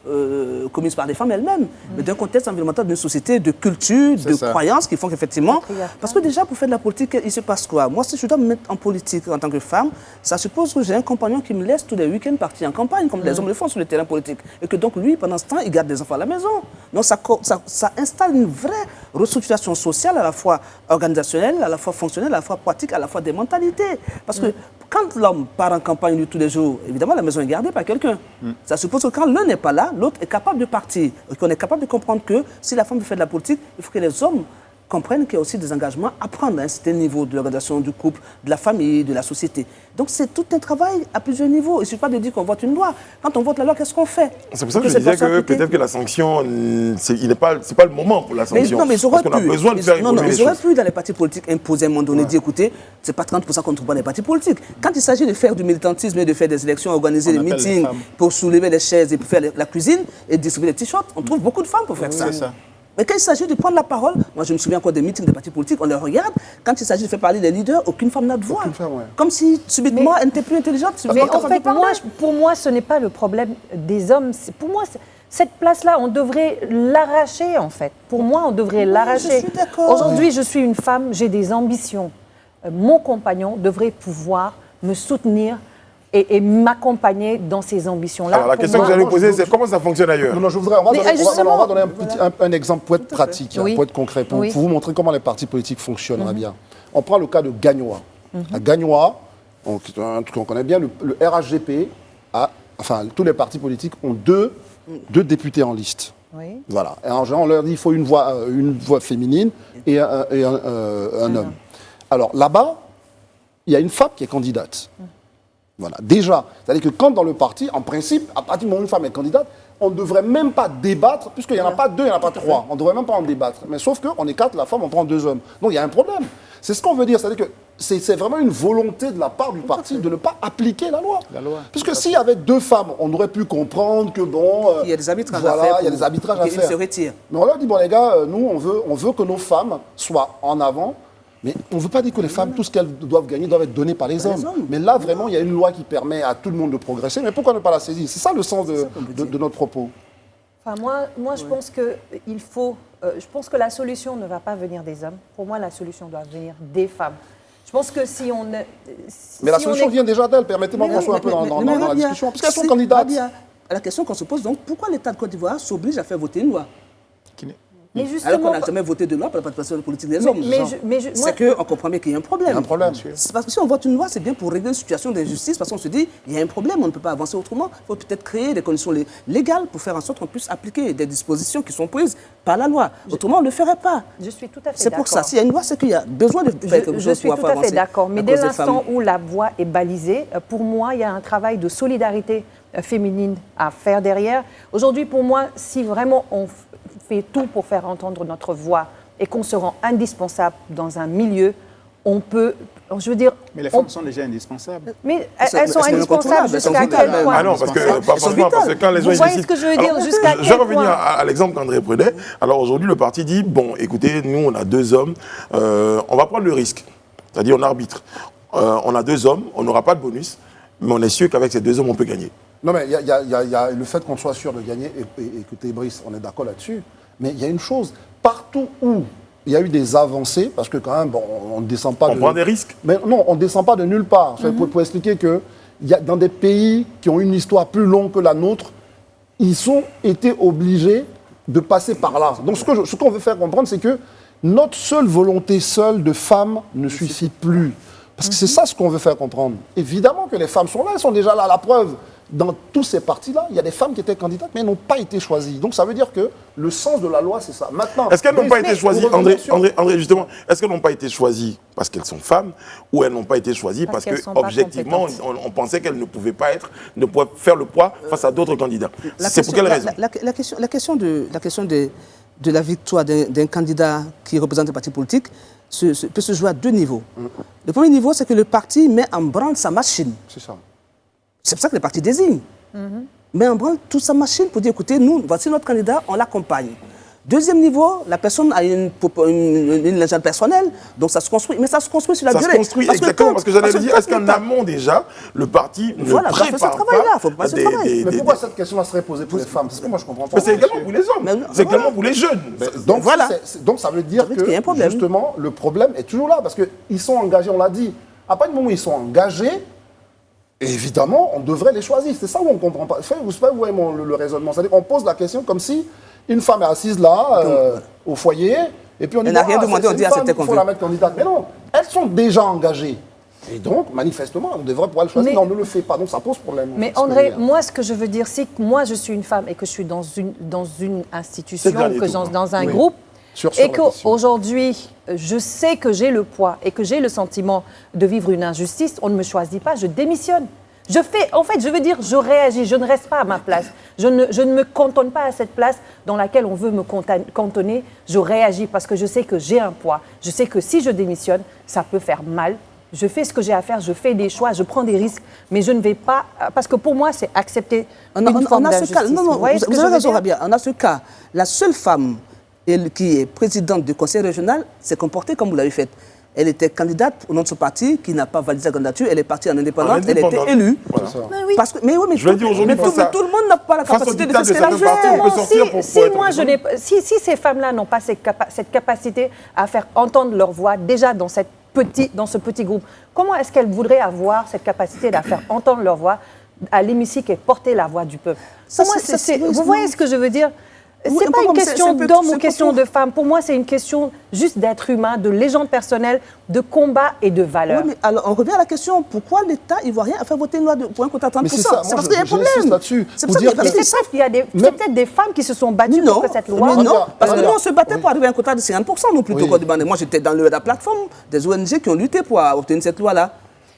commise par des femmes elles-mêmes, mais d'un contexte environnemental, d'une société, de culture, de croyances qui font qu'effectivement... Parce que déjà, pour faire de la politique, il se passe quoi? Moi, si je dois me mettre en politique en tant que femme, ça suppose que j'ai un compagnon qui me laisse tous les week-ends partir en campagne, comme les hommes le font sur le terrain politique. Et que donc, lui, pendant ce temps, il garde des enfants à la maison. Donc, ça installe une vraie restructuration sociale, à la fois organisationnelle, à la fois fonctionnelle, à la fois pratique, à la fois des mentalités. Parce que quand l'homme part en campagne tous les jours, évidemment, la maison est gardée par quelqu'un. Ça suppose que quand l'un n'est pas là, l'autre est capable de partir. Et qu'on est capable de comprendre que si la femme veut faire de la politique, il faut que les hommes comprennent qu'il y a aussi des engagements à prendre à un certain niveau de l'organisation du couple, de la famille, de la société. Donc c'est tout un travail à plusieurs niveaux. Il ne suffit pas de dire qu'on vote une loi. Quand on vote la loi, qu'est-ce qu'on fait? C'est pour ça que je disais que peut-être que la sanction, c'est pas le moment pour la sanction. Mais ils auraient parce qu'on a besoin de faire évoluer les choses. Ils auraient pu, dans les partis politiques, imposer à un moment donné, dire écoutez, c'est pas 30% qu'on ne trouve pas dans les partis politiques. Quand il s'agit de faire du militantisme et de faire des élections, organiser des meetings pour soulever les chaises et pour faire la cuisine et distribuer les t-shirts, on trouve beaucoup de femmes pour faire ça. Mais quand il s'agit de prendre la parole, moi je me souviens encore des meetings des partis politiques, on les regarde, quand il s'agit de faire parler des leaders, aucune femme n'a de voix. Comme si subitement elle n'était plus intelligente. Mais en fait, pour moi, ce n'est pas le problème des hommes. Pour moi, cette place-là, on devrait l'arracher en fait. Pour moi, on devrait l'arracher. Je suis d'accord. Aujourd'hui, je suis une femme, j'ai des ambitions. Mon compagnon devrait pouvoir me soutenir et m'accompagner dans ces ambitions-là. Alors la question que j'allais poser, c'est comment ça fonctionne ailleurs? Non, on va donner un exemple pour être pratique, pour être concret, pour vous montrer comment les partis politiques fonctionneraient bien. On prend le cas de Gagnoa. À Gagnoa, un truc qu'on connaît bien, le RHGP, enfin tous les partis politiques ont deux députés en liste. Oui. Voilà. Et en général, on leur dit qu'il faut une voix féminine et un homme. Alors là-bas, il y a une femme qui est candidate. Voilà, déjà. C'est-à-dire que quand dans le parti, en principe, à partir du moment où une femme est candidate, on ne devrait même pas débattre, puisqu'il n'y en a pas deux, il n'y en a pas trois. On ne devrait même pas en débattre. Mais sauf qu'on écarte la femme, on prend deux hommes. Donc il y a un problème. C'est ce qu'on veut dire. C'est-à-dire que c'est vraiment une volonté de la part du parti de ne pas appliquer la loi. Puisque s'il y avait deux femmes, on aurait pu comprendre que bon... il y a des arbitrages à faire. Il y a des arbitrages à faire. Se retire. Mais on leur dit, bon les gars, nous, on veut que nos femmes soient en avant. Mais on ne veut pas dire que les femmes, tout ce qu'elles doivent gagner, doivent être donné par les hommes. Mais là, vraiment, il y a une loi qui permet à tout le monde de progresser. Mais pourquoi ne pas la saisir? C'est ça le sens de notre propos. Enfin, moi je pense qu'il faut... je pense que la solution ne va pas venir des hommes. Pour moi, la solution doit venir des femmes. Je pense que si on... mais la solution vient déjà d'elles. Permettez-moi qu'on soit un peu dans la discussion. Parce qu'elles sont candidates. La question qu'on se pose, donc, pourquoi l'État de Côte d'Ivoire s'oblige à faire voter une loi? Mais justement, alors qu'on n'a jamais voté de loi pour la participation politique des hommes. C'est qu'on comprend bien qu'il y a un problème. Il y a un problème. C'est parce que si on vote une loi, c'est bien pour régler une situation d'injustice, parce qu'on se dit, il y a un problème, on ne peut pas avancer autrement. Il faut peut-être créer des conditions légales pour faire en sorte qu'on puisse appliquer des dispositions qui sont prises par la loi. Autrement, on ne le ferait pas. Je suis tout à fait d'accord. C'est pour ça. S'il y a une loi, c'est qu'il y a besoin de faire quelque chose pour avancer. Je suis tout à fait d'accord. Mais dès l'instant où la voie est balisée, pour moi, il y a un travail de solidarité féminine à faire derrière. Aujourd'hui, pour moi, si vraiment on fait tout pour faire entendre notre voix et qu'on se rend indispensable dans un milieu, on peut, je veux dire... Mais les femmes sont déjà indispensables. Mais elles sont indispensables jusqu'à quel point? Ah non, parce que quand les gens... Vous voyez ce que je veux dire? Jusqu'à quel point? Je vais revenir à l'exemple qu'André prenait. Alors aujourd'hui, le parti dit, bon, écoutez, nous, on a deux hommes, on va prendre le risque. C'est-à-dire, on arbitre. On a deux hommes, on n'aura pas de bonus, mais on est sûr qu'avec ces deux hommes, on peut gagner. Non, mais il y a le fait qu'on soit sûr de gagner, et écoutez, Brice, on est d'accord là-dessus, mais il y a une chose, partout où il y a eu des avancées, parce que quand même, bon, on ne descend pas on prend des risques. Mais non, on ne descend pas de nulle part. Pour expliquer que dans des pays qui ont une histoire plus longue que la nôtre, ils ont été obligés de passer par là. Donc ce qu'on veut faire comprendre, c'est que notre seule volonté seule de femme ne suffit plus. Parce que c'est ça ce qu'on veut faire comprendre. Évidemment que les femmes sont là, elles sont déjà là, la preuve. dans tous ces partis-là, il y a des femmes qui étaient candidates, mais elles n'ont pas été choisies. Donc ça veut dire que le sens de la loi, c'est ça. Maintenant, est-ce qu'elles n'ont pas été choisies, André, justement, Oui. est-ce qu'elles n'ont pas été choisies parce qu'elles sont femmes ou elles n'ont pas été choisies parce que, objectivement, on pensait qu'elles ne pouvaient pas faire le poids face à d'autres candidats? C'est pour quelle raison? La question de la victoire d'un candidat qui représente un parti politique peut se jouer à deux niveaux. Le premier niveau, c'est que le parti met en branle sa machine. C'est ça. C'est pour ça que le parti désigne. Met en branle toute sa machine pour dire, écoutez, nous, voici notre candidat, on l'accompagne. Deuxième niveau, la personne a une légende personnelle, donc ça se construit. Mais ça se construit sur la durée. Ça se construit, exactement, parce que j'allais le dire, est-ce qu'en amont déjà, le parti ne prépare pas Mais pourquoi cette question serait posée pour les femmes? C'est ce que moi je comprends pas. Mais c'est également pour les hommes, c'est également pour les jeunes. Donc, donc ça veut dire que, justement, le problème est toujours là, parce qu'ils sont engagés, on l'a dit. À partir du moment où ils sont engagés, évidemment, on devrait les choisir. C'est ça où on ne comprend pas. Vous voyez le raisonnement. C'est-à-dire qu'on pose la question comme si une femme est assise là, au foyer, et puis on dit, elle n'a rien demandé, on dit, il faut la mettre candidate. Mais non, elles sont déjà engagées. Et donc, manifestement, on devrait pouvoir le choisir, mais on ne le fait pas. Donc ça pose problème. Mais André, moi, ce que je veux dire, c'est que moi, je suis une femme et que je suis dans une institution, que dans un groupe, et qu'aujourd'hui, je sais que j'ai le poids et que j'ai le sentiment de vivre une injustice, on ne me choisit pas, je démissionne. Je veux dire, je réagis, je ne reste pas à ma place. Je ne me cantonne pas à cette place dans laquelle on veut me cantonner. Je réagis parce que je sais que j'ai un poids. Je sais que si je démissionne, ça peut faire mal. Je fais ce que j'ai à faire, je fais des choix, je prends des risques, mais je ne vais pas... Parce que pour moi, c'est accepter une forme d'injustice. Vous avez raison, Rabia. On a ce cas. La seule femme qui est présidente du conseil régional s'est comportée comme vous l'avez fait. Elle était candidate au nom de ce parti qui n'a pas validé sa candidature. Elle est partie en indépendante. Elle a été élue. Voilà. Mais oui, tout le monde n'a pas la capacité de faire ce qu'elle a fait. Si ces femmes-là n'ont pas cette capacité à faire entendre leur voix déjà dans ce petit groupe, comment est-ce qu'elles voudraient avoir cette capacité à faire entendre leur voix à l'hémicycle et porter la voix du peuple? Vous voyez ce que je veux dire? C'est pas une question d'homme ou question de femme. Pour moi, c'est une question juste d'être humain, de légende personnelle, de combat et de valeur. Oui, mais alors, on revient à la question, pourquoi l'État ivoirien a fait voter une loi pour un quota de 30%? C'est parce qu'il y a un problème. C'est peut-être des femmes qui se sont battues pour cette loi. Mais non, parce que nous, on se battait pour arriver à un quota de 50%, nous, plutôt qu'on demandait. Moi, j'étais dans la plateforme des ONG qui ont lutté pour obtenir cette loi-là.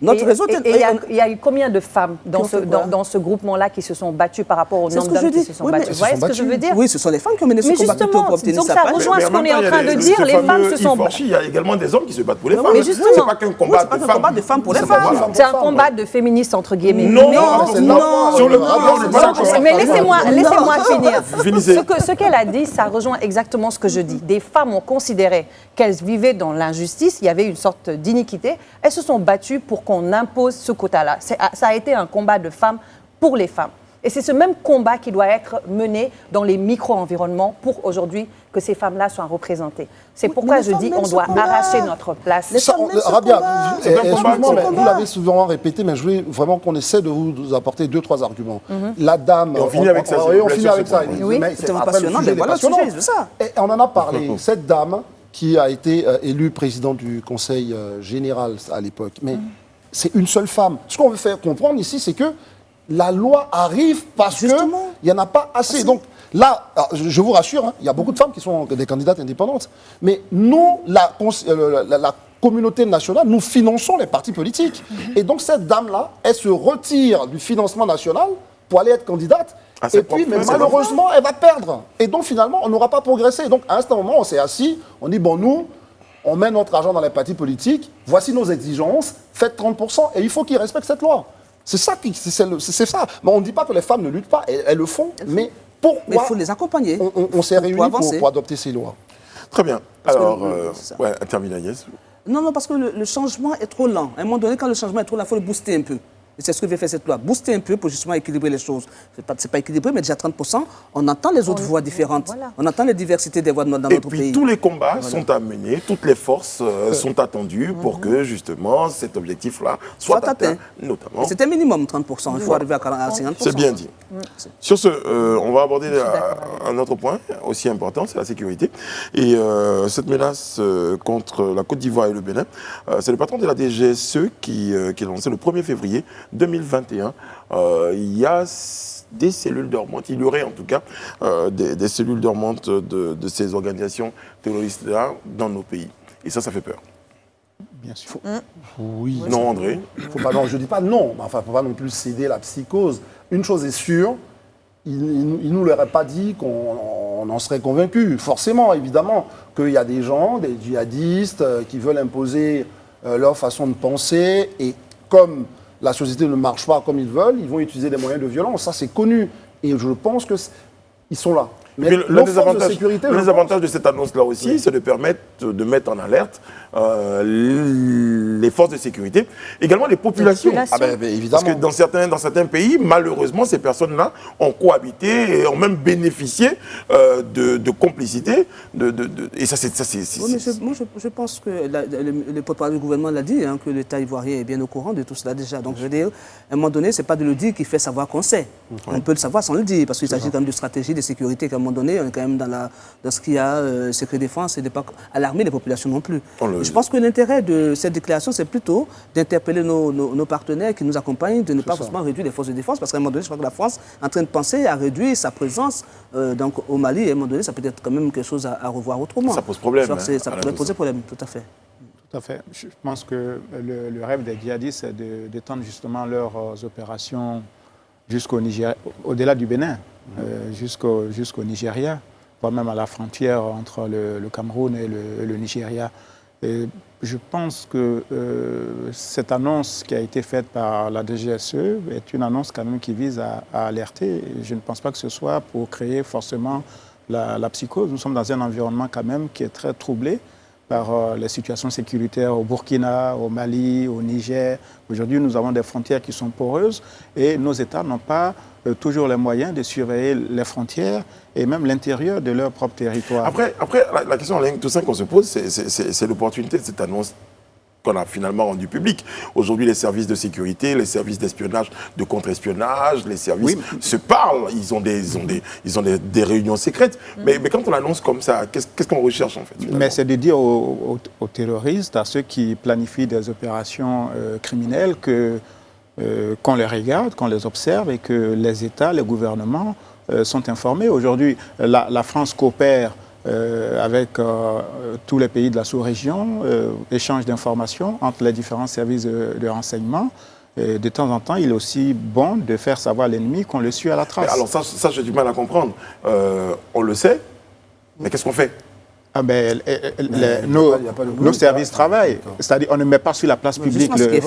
Notre réseau... Il y a eu combien de femmes dans ce groupement-là qui se sont battues par rapport au nombre d'hommes qui se sont battus? Vous voyez ce que je veux dire? Oui, ce sont les femmes qui ont mené ce combat plutôt pour obtenir ça. Donc ça rejoint ce qu'on est en train de dire, les femmes se sont battues. Il y a également des hommes qui se battent pour les femmes. Mais justement, c'est pas qu'un combat de femmes pour les femmes. C'est un combat de féministes, entre guillemets. Non, sur le plan, on n'est pas d'accord. Mais laissez-moi finir. Ce qu'elle a dit, ça rejoint exactement ce que je dis. Des femmes ont considéré qu'elles vivaient dans l'injustice, il y avait une sorte d'iniquité. Elles se sont battues pour qu'on impose ce quota-là. Ça a été un combat de femmes pour les femmes. Et c'est ce même combat qui doit être mené dans les micro-environnements pour aujourd'hui que ces femmes-là soient représentées. C'est pourquoi je dis qu'on doit arracher notre place. Rabia, excusez-moi, mais vous l'avez souvent répété, mais je voulais vraiment qu'on essaie de vous apporter 2-3 arguments. La dame... Et on finit avec ça. On finit avec ça. Oui, c'est passionnant, mais voilà le sujet, c'est ça. Et on en a parlé. Cette dame qui a été élue présidente du Conseil général à l'époque, mais c'est une seule femme. Ce qu'on veut faire comprendre ici, c'est que la loi arrive parce qu'il n'y en a pas assez. Donc là, je vous rassure, il y a beaucoup de femmes qui sont des candidates indépendantes. Mais nous, la communauté nationale, nous finançons les partis politiques. Et donc cette dame-là, elle se retire du financement national pour aller être candidate. Et puis, mais malheureusement, elle va perdre. Et donc finalement, on n'aura pas progressé. Donc à un certain moment, on s'est assis, on dit, bon, nous, on met notre argent dans les partis politiques, voici nos exigences, faites 30%, et il faut qu'ils respectent cette loi. C'est ça. Mais on ne dit pas que les femmes ne luttent pas, elles le font, mais pourquoi il faut les accompagner. On s'est réunis pour adopter ces lois. Très bien. Alors, termine Agnès. Non, parce que le changement est trop lent. À un moment donné, quand le changement est trop lent, il faut le booster un peu. Et c'est ce que veut faire cette loi. Booster un peu pour justement équilibrer les choses. C'est pas équilibré, mais déjà 30%, on entend les autres voix différentes. Voilà. On entend les diversités des voix dans notre pays. Et puis tous les combats sont à mener, toutes les forces sont attendues pour que justement cet objectif-là soit atteint. Notamment. C'est un minimum 30%, il faut arriver à 50%. C'est bien dit. Sur ce, on va aborder un autre point aussi important, c'est la sécurité. Et cette menace contre la Côte d'Ivoire et le Bénin, c'est le patron de la DGSE qui a lancé le 1er février 2021, il y a des cellules dormantes, il y aurait en tout cas des cellules dormantes de ces organisations terroristes-là dans nos pays. Et ça fait peur. Bien sûr. Oui. Non, André? Faut pas, non, je ne dis pas non, mais enfin, il ne faut pas non plus céder la psychose. Une chose est sûre, il ne nous l'aurait pas dit qu'on en serait convaincu. Forcément, évidemment, qu'il y a des gens, des djihadistes, qui veulent imposer leur façon de penser. Et comme la société ne marche pas comme ils veulent, ils vont utiliser des moyens de violence. Ça, c'est connu. Et je pense qu'ils sont là. Mais le désavantage de cette annonce-là aussi, c'est de permettre de mettre en alerte les forces de sécurité, également les populations. Ah ben, évidemment. Parce que dans certains pays, malheureusement, ces personnes-là ont cohabité et ont même bénéficié de complicité. Et ça, c'est... Oui, mais je pense que le porte-parole du gouvernement l'a dit, hein, que l'État ivoirien est bien au courant de tout cela déjà. Donc, je veux dire, à un moment donné, ce n'est pas de le dire qui fait savoir qu'on sait. On peut le savoir sans le dire, parce qu'il s'agit quand même de stratégie de sécurité qu'à un moment donné, on est quand même dans ce qu'il y a secret défense et de ne pas alarmer les populations non plus. Je pense que l'intérêt de cette déclaration, c'est plutôt d'interpeller nos partenaires qui nous accompagnent, de ne pas forcément réduire les forces de défense, parce qu'à un moment donné, je crois que la France est en train de penser à réduire sa présence donc, au Mali, et à un moment donné, ça peut être quand même quelque chose à revoir autrement. Ça pose problème. Je crois que ça pourrait poser problème, tout à fait. Tout à fait. Je pense que le rêve des djihadistes, c'est d'étendre justement leurs opérations jusqu'au Nigeria, au-delà du Bénin, jusqu'au Nigeria, voire même à la frontière entre le Cameroun et le Nigeria. Et je pense que cette annonce qui a été faite par la DGSE est une annonce quand même qui vise à alerter. Je ne pense pas que ce soit pour créer forcément la psychose. Nous sommes dans un environnement quand même qui est très troublé par les situations sécuritaires au Burkina, au Mali, au Niger. Aujourd'hui, nous avons des frontières qui sont poreuses et nos États n'ont pas toujours les moyens de surveiller les frontières et même l'intérieur de leur propre territoire. Après la question tout ça qu'on se pose, c'est l'opportunité de cette annonce qu'on a finalement rendu public. Aujourd'hui, les services de sécurité, les services d'espionnage, de contre-espionnage, les services se parlent, ils ont des réunions secrètes. Mais quand on annonce comme ça, qu'est-ce qu'on recherche en fait finalement? Mais c'est de dire aux terroristes, à ceux qui planifient des opérations criminelles, qu'on les regarde, qu'on les observe et que les États, les gouvernements sont informés. Aujourd'hui, la France coopère avec tous les pays de la sous-région, échange d'informations entre les différents services de renseignement. Et de temps en temps, il est aussi bon de faire savoir à l'ennemi qu'on le suit à la trace. Mais alors ça j'ai du mal à comprendre. On le sait, mais qu'est-ce qu'on fait? Ah ben, nos services travaillent. C'est-à-dire on ne met pas sur la place publique le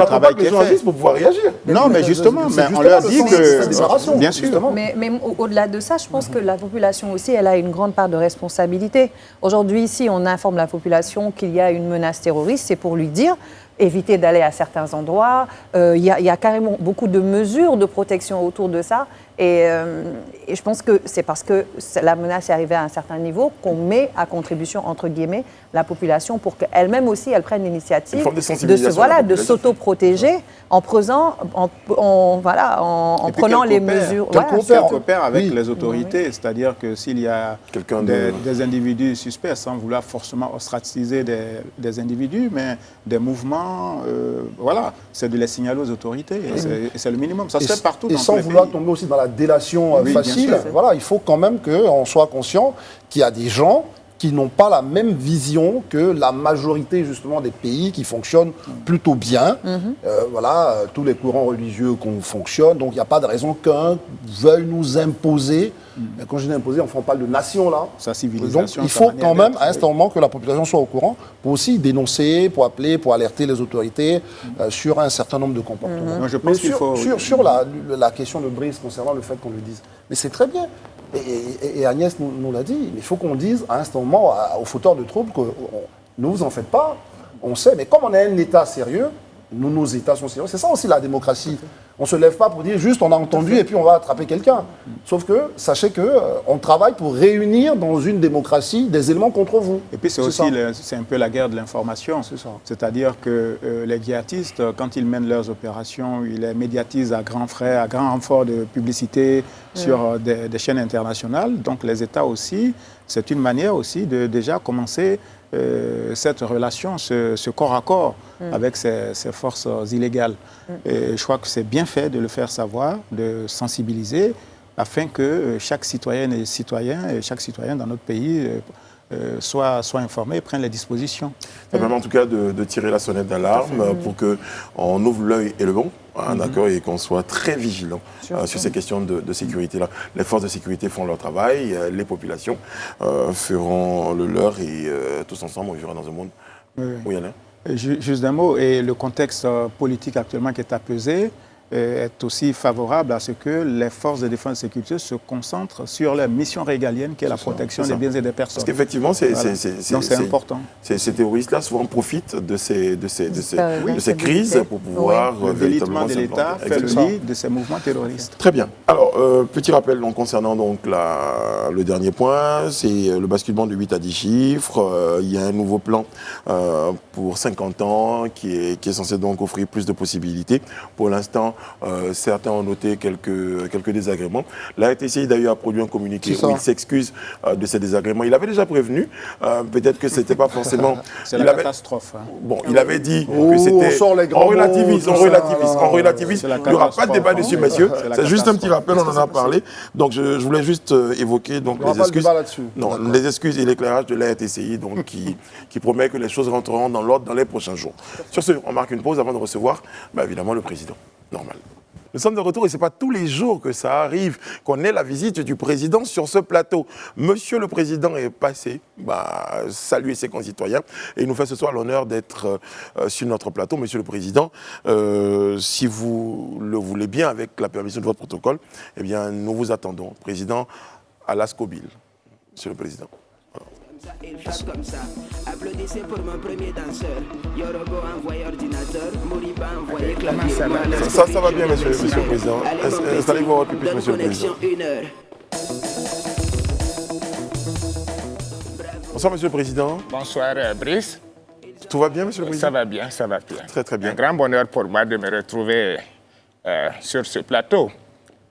travail qui est fait. Pour pouvoir réagir. Non, mais justement, on leur dit que... Bien sûr. Mais au-delà de ça, je pense que la population aussi, elle a une grande part de responsabilité. Aujourd'hui, si on informe la population qu'il y a une menace terroriste, c'est pour lui dire... éviter d'aller à certains endroits. Il y a carrément beaucoup de mesures de protection autour de ça. Et je pense que c'est parce que la menace est arrivée à un certain niveau qu'on met à contribution, entre guillemets, la population pour qu'elle-même aussi, elle prenne l'initiative de s'auto-protéger en prenant les mesures. Elle coopère avec les autorités. C'est-à-dire que s'il y a des individus suspects, sans vouloir forcément ostraciser des individus, mais des mouvements, c'est de les signaler aux autorités. Et c'est le minimum. Ça se fait partout dans tous les pays. Et sans vouloir tomber aussi dans la délation facile, il faut quand même qu'on soit conscient qu'il y a des gens qui n'ont pas la même vision que la majorité justement des pays qui fonctionnent plutôt bien. Tous les courants religieux qu'on fonctionne, donc il n'y a pas de raison qu'un veuille nous imposer. Mais quand je dis imposer, on parle de nation là. Sa civilisation. Donc il faut quand même à un certain moment que la population soit au courant pour aussi dénoncer, pour appeler, pour alerter les autorités sur un certain nombre de comportements. Non, je pense sur la question de Brice concernant le fait qu'on le dise. Mais c'est très bien. Et Agnès nous l'a dit, il faut qu'on dise à un certain moment aux fauteurs de troubles que ne vous en faites pas, on sait, mais comme on est un État sérieux, nos États sont sérieux, c'est ça aussi la démocratie. On ne se lève pas pour dire juste on a entendu et puis on va attraper quelqu'un. Sauf que sachez qu'on travaille pour réunir dans une démocratie des éléments contre vous. Et puis c'est un peu la guerre de l'information. C'est-à-dire que les djihadistes, quand ils mènent leurs opérations, ils les médiatisent à grands frais, à grand renfort de publicité sur des chaînes internationales. Donc les États aussi, c'est une manière aussi de déjà commencer cette relation, ce corps à corps avec ces forces illégales. Et je crois que c'est bien fait de le faire savoir, de sensibiliser, afin que chaque citoyenne et citoyen, et chaque citoyen dans notre pays soit informé et prenne les dispositions. Ça permet en tout cas de tirer la sonnette d'alarme pour qu'on ouvre l'œil et le bon, d'accord, et qu'on soit très vigilant sur ces questions de sécurité-là. Les forces de sécurité font leur travail, les populations feront le leur et tous ensemble, on vivra dans un monde où il y en a. Juste un mot, et le contexte politique actuellement qui est apaisé est aussi favorable à ce que les forces de défense et de sécurité se concentrent sur la mission régalienne qui est la protection des biens et des personnes. Parce qu'effectivement, donc c'est important. Ces terroristes-là souvent profitent de ces crises pour pouvoir véritablement de l'État fait le lit de ces mouvements terroristes. Très bien. Alors, petit rappel donc, concernant donc, le dernier point, c'est le basculement de 8 à 10 chiffres. Il y a un nouveau plan pour 50 ans qui est censé donc offrir plus de possibilités. Pour l'instant, certains ont noté quelques désagréments. La RTCI d'ailleurs a produit un communiqué où il s'excuse de ces désagréments. Il avait déjà prévenu, peut-être que ce n'était pas forcément... C'est la catastrophe. Bon, il avait dit que c'était... On relativise. Il n'y aura pas de débat dessus, messieurs. C'est juste un petit rappel, on en a parlé. Donc je voulais juste évoquer donc, les excuses. Non, les excuses et l'éclairage de la RTCI donc, qui promet que les choses rentreront dans l'ordre dans les prochains jours. Sur ce, on marque une pause avant de recevoir évidemment le président. Normal. Nous sommes de retour et ce n'est pas tous les jours que ça arrive qu'on ait la visite du président sur ce plateau. Monsieur le président est passé saluer ses concitoyens et il nous fait ce soir l'honneur d'être sur notre plateau. Monsieur le président, si vous le voulez bien, avec la permission de votre protocole, eh bien, nous vous attendons. Président Alascobil, monsieur le président. Il fasse comme ça. Applaudissez pour mon premier danseur. Yorobo envoyé ordinateur, Moriba envoyé clavier. Ça va bien, monsieur le président. Installez-vous un peu plus, monsieur le président. Bonsoir, monsieur le président. Bonsoir, Brice. Tout va bien, monsieur le président? Ça va bien, ça va bien. Très, très bien. Un grand bonheur pour moi de me retrouver sur ce plateau.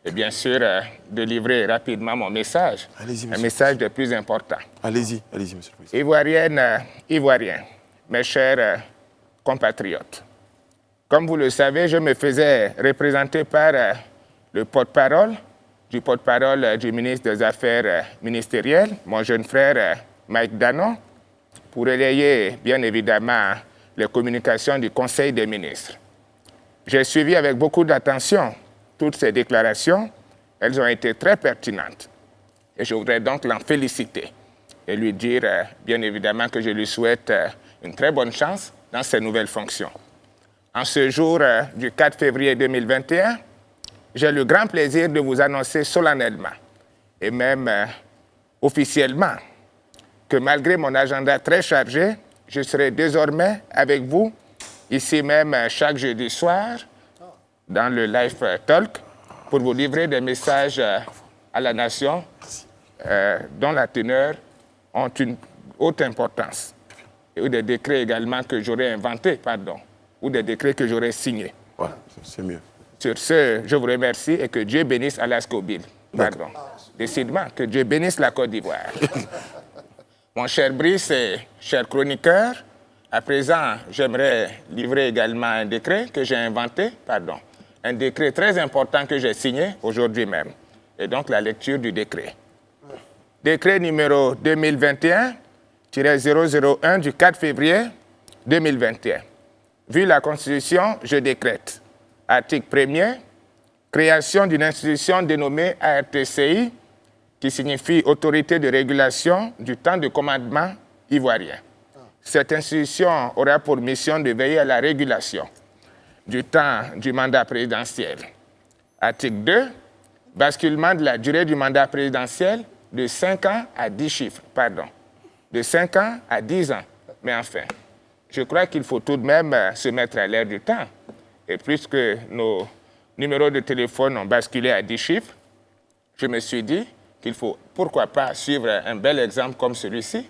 Et bien sûr, de livrer rapidement mon message. Allez-y, un message de plus important. Allez-y, monsieur le président. Ivoirienne, Ivoiriens, mes chers compatriotes, comme vous le savez, je me faisais représenter par le porte-parole du ministre des Affaires ministérielles, mon jeune frère Mike Danon, pour relayer bien évidemment les communications du Conseil des ministres. J'ai suivi avec beaucoup d'attention toutes ces déclarations. Elles ont été très pertinentes. Et je voudrais donc l'en féliciter et lui dire bien évidemment que je lui souhaite une très bonne chance dans ses nouvelles fonctions. En ce jour du 4 février 2021, j'ai le grand plaisir de vous annoncer solennellement et même officiellement que malgré mon agenda très chargé, je serai désormais avec vous ici même chaque jeudi soir dans le Live Talk pour vous livrer des messages à la nation dont la teneur ont une haute importance ou des décrets également que j'aurais inventés, ou des décrets que j'aurais signés. Voilà, c'est mieux. Sur ce, je vous remercie et que Dieu bénisse Alascobil. Décidément, que Dieu bénisse la Côte d'Ivoire. Mon cher Brice et cher chroniqueur, à présent, j'aimerais livrer également un décret que j'ai inventé, un décret très important que j'ai signé aujourd'hui même. Et donc la lecture du décret. Décret numéro 2021-001 du 4 février 2021. Vu la Constitution, je décrète. Article 1er, création d'une institution dénommée ARTCI, qui signifie Autorité de régulation du temps de commandement ivoirien. Cette institution aura pour mission de veiller à la régulation du temps du mandat présidentiel. Article 2, basculement de la durée du mandat présidentiel de 5 ans à 10 chiffres, de 5 ans à 10 ans. Mais enfin, je crois qu'il faut tout de même se mettre à l'air du temps. Et puisque nos numéros de téléphone ont basculé à 10 chiffres, je me suis dit qu'il faut, pourquoi pas, suivre un bel exemple comme celui-ci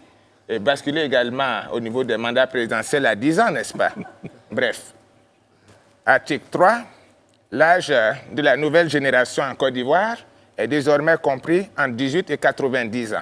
et basculer également au niveau des mandats présidentiels à 10 ans, n'est-ce pas? Bref. Article 3, l'âge de la nouvelle génération en Côte d'Ivoire est désormais compris entre 18 et 90 ans.